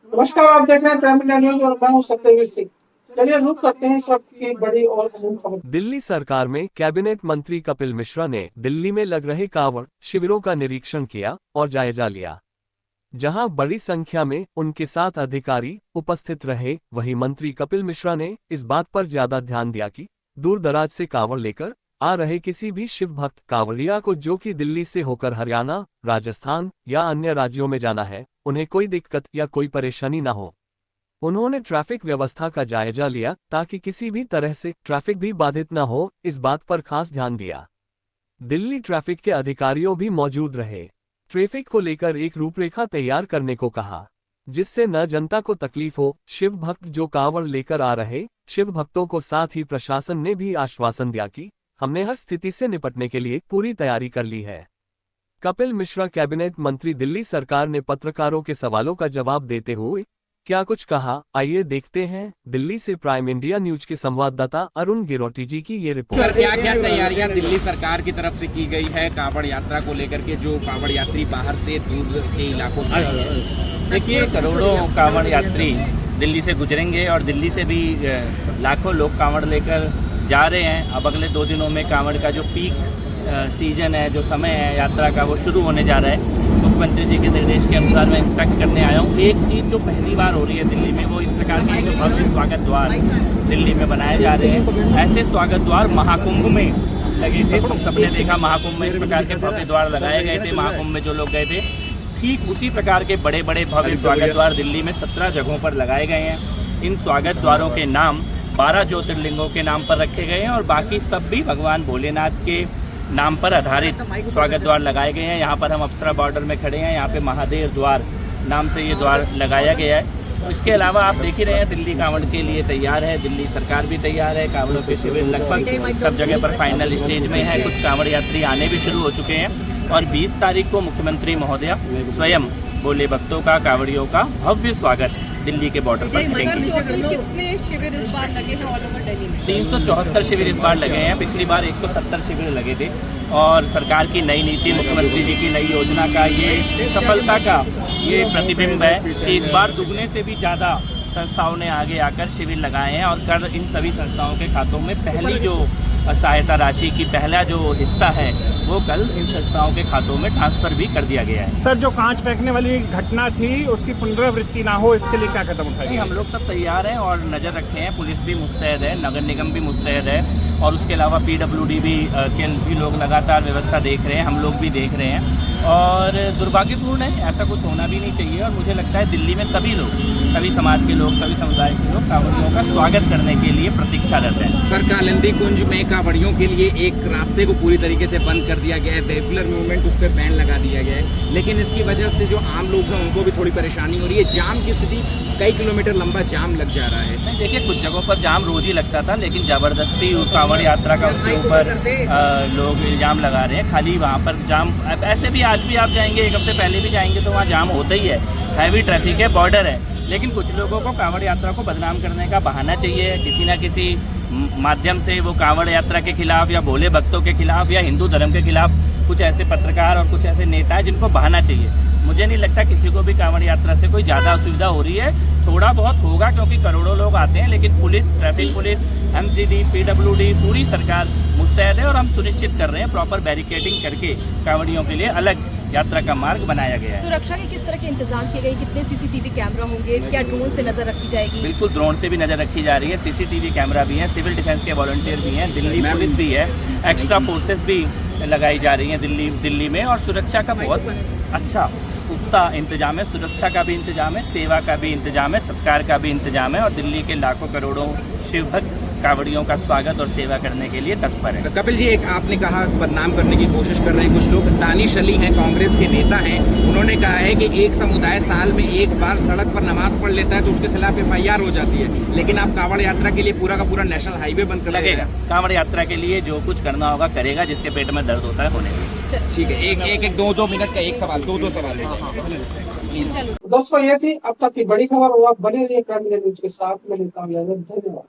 नमस्कार, आप देख रहे हैं प्राइम इंडिया न्यूज और मैं हूं सत्यवीर सिंह। चलिए रुक करते हैं इस वक्त की बड़ी और अहम खबर। दिल्ली सरकार में कैबिनेट मंत्री कपिल मिश्रा ने दिल्ली में लग रहे कांवड़ शिविरों का निरीक्षण किया और जायजा लिया। जहां बड़ी संख्या में उनके साथ अधिकारी उपस्थित रहे, वहीं मंत्री कपिल मिश्रा ने इस बात पर ज्यादा ध्यान दिया कि दूर दराज से कांवड़ लेकर आ रहे किसी भी शिव भक्त कांवड़िया को, जो कि दिल्ली से होकर हरियाणा, राजस्थान या अन्य राज्यों में जाना है, उन्हें कोई दिक्कत या कोई परेशानी न हो। उन्होंने ट्रैफिक व्यवस्था का जायजा लिया ताकि किसी भी तरह से ट्रैफिक भी बाधित न हो, इस बात पर खास ध्यान दिया। दिल्ली ट्रैफिक के अधिकारियों भी मौजूद रहे। ट्रैफिक को लेकर एक रूपरेखा तैयार करने को कहा, जिससे न जनता को तकलीफ हो। शिव भक्त जो कांवड़ लेकर आ रहे शिव भक्तों को साथ ही प्रशासन ने भी आश्वासन दिया कि हमने हर स्थिति से निपटने के लिए पूरी तैयारी कर ली है। कपिल मिश्रा कैबिनेट मंत्री दिल्ली सरकार ने पत्रकारों के सवालों का जवाब देते हुए क्या कुछ कहा, आइए देखते हैं। दिल्ली से प्राइम इंडिया न्यूज के संवाददाता अरुण गिरोटी जी की ये रिपोर्ट। सर, क्या क्या तैयारियां दिल्ली सरकार की तरफ से की गई है कांवड़ यात्रा को लेकर के, जो कांवड़ यात्री बाहर से दूर के इलाकों से आए हैं? देखिए, करोड़ों कांवड़ यात्री दिल्ली से गुजरेंगे और दिल्ली से भी लाखों लोग कांवड़ लेकर जा रहे हैं। अब अगले 2 दिनों में कांवड़ का जो पीक सीजन है, जो समय है यात्रा का, वो शुरू होने जा रहा है। मुख्यमंत्री जी के निर्देश के अनुसार मैं इंस्पेक्ट करने आया हूँ। एक चीज़ जो पहली बार हो रही है दिल्ली में, वो इस प्रकार के जो भव्य स्वागत द्वार दिल्ली में बनाए जा रहे हैं। ऐसे स्वागत द्वार महाकुंभ में लगे थे, तुम सबने देखा महाकुंभ में इस प्रकार के भव्य द्वार लगाए गए थे। महाकुंभ में जो लोग गए थे, ठीक उसी प्रकार के बड़े बड़े भव्य स्वागत द्वार दिल्ली में 17 जगहों पर लगाए गए हैं। इन स्वागत द्वारों के नाम 12 ज्योतिर्लिंगों के नाम पर रखे गए हैं और बाकी सब भी भगवान भोलेनाथ के नाम पर आधारित स्वागत द्वार लगाए गए हैं। यहाँ पर हम अप्सरा बॉर्डर में खड़े हैं, यहाँ पे महादेव द्वार नाम से ये द्वार लगाया गया है। इसके अलावा आप देख ही रहे हैं, दिल्ली कांवड़ के लिए तैयार है, दिल्ली सरकार भी तैयार है। कांवड़ों के शिविर लगभग सब जगह पर फाइनल स्टेज में है। कुछ कांवड़ यात्री आने भी शुरू हो चुके हैं और 20 तारीख को मुख्यमंत्री महोदया स्वयं भोले भक्तों का, कांवड़ियों का भव्य स्वागत दिल्ली के बॉर्डर पर करेंगे। कितने शिविर इस बार लगे हैं ऑल ओवर दिल्ली में? 374 शिविर इस बार लगे हैं। पिछली बार 170 शिविर लगे थे और सरकार की नई नीति, मुख्यमंत्री जी की नई योजना का ये सफलता का ये प्रतिबिंब है कि इस बार दुगने से भी ज़्यादा संस्थाओं ने आगे आकर शिविर लगाए हैं और कर इन सभी संस्थाओं के खातों में पहली जो सहायता राशि की पहला जो हिस्सा है वो कल इन संस्थाओं के खातों में ट्रांसफर भी कर दिया गया है। सर, जो कांच फेंकने वाली घटना थी उसकी पुनरावृत्ति ना हो, इसके लिए क्या कदम उठाएंगे? हम लोग सब तैयार हैं और नज़र रखे हैं। पुलिस भी मुस्तैद है, नगर निगम भी मुस्तैद है और उसके अलावा PWD भी लोग लगातार व्यवस्था देख रहे हैं, हम लोग भी देख रहे हैं। और दुर्भाग्यपूर्ण है, ऐसा कुछ होना भी नहीं चाहिए। और मुझे लगता है दिल्ली में सभी लोग, सभी समाज के लोग, सभी समुदाय के लोग कांवड़ियों का स्वागत करने के लिए प्रतीक्षारत हैं। सर, कालिंदी कुंज में कांवड़ियों के लिए एक रास्ते को पूरी तरीके से बंद कर दिया गया है, वेहिकुलर मूवमेंट उस पर बैन लगा दिया गया है, लेकिन इसकी वजह से जो आम लोग हैं उनको भी थोड़ी परेशानी हो रही है। जाम की स्थिति, कई किलोमीटर लंबा जाम लग जा रहा है। देखिए, कुछ जगहों पर जाम रोज ही लगता था, लेकिन ज़बरदस्ती कांवड़ यात्रा का उसके ऊपर लोग इल्ज़ाम लगा रहे हैं। खाली वहाँ पर जाम, ऐसे भी आज भी आप जाएंगे, 1 हफ्ते पहले भी जाएंगे तो वहाँ जाम होता ही है, हैवी ट्रैफिक है, बॉर्डर है। लेकिन कुछ लोगों को कांवड़ यात्रा को बदनाम करने का बहाना चाहिए। किसी न किसी माध्यम से वो कांवड़ यात्रा के खिलाफ या भोले भक्तों के खिलाफ या हिंदू धर्म के खिलाफ कुछ ऐसे पत्रकार और कुछ ऐसे नेता हैं जिनको बहाना चाहिए। मुझे नहीं लगता किसी को भी कांवड़ यात्रा से कोई ज़्यादा असुविधा हो रही है। थोड़ा बहुत होगा क्योंकि करोड़ों लोग आते हैं, लेकिन police, traffic police, MCD, PWD, पूरी सरकार मुस्तैद है और हम सुनिश्चित कर रहे हैं प्रॉपर बैरिकेडिंग करके कांवड़ियों के लिए अलग यात्रा का मार्ग बनाया गया है। सुरक्षा के किस तरह के इंतजाम किए गए? कितने CCTV कैमरा होंगे? क्या ड्रोन से नजर रखी जाएगी? बिल्कुल, ड्रोन से भी नजर रखी जा रही है, CCTV कैमरा भी है, सिविल डिफेंस के वॉलंटियर भी हैं, दिल्ली पुलिस भी है, एक्स्ट्रा फोर्सेस भी लगाई जा रही हैं दिल्ली में। और सुरक्षा का बहुत अच्छा पुख्ता इंतजाम है। सुरक्षा का भी इंतजाम है, सेवा का भी इंतजाम है, सत्कार का भी इंतजाम है और दिल्ली के लाखों करोड़ों शिवभक्त कांवड़ियों का स्वागत और सेवा करने के लिए तत्पर है। कपिल जी, एक आपने कहा बदनाम करने की कोशिश कर रहे हैं कुछ लोग, दानिश अली हैं, कांग्रेस के नेता हैं, उन्होंने कहा है कि एक समुदाय साल में एक बार सड़क पर नमाज पढ़ लेता है तो उसके खिलाफ FIR हो जाती है, लेकिन आप कांवड़ यात्रा के लिए पूरा का पूरा नेशनल हाईवे बंद कर लगेगा। कांवड़ यात्रा के लिए जो कुछ करना होगा करेगा, जिसके पेट में दर्द होता है होने देगा। ठीक है, एक 2 मिनट का एक सवाल, 2 सवाल है। दोस्तों, ये थी अब तक की बड़ी खबर और आप बने रहिए प्राइम इंडिया न्यूज के साथ। मैं लेता हूं इजाजत। धन्यवाद।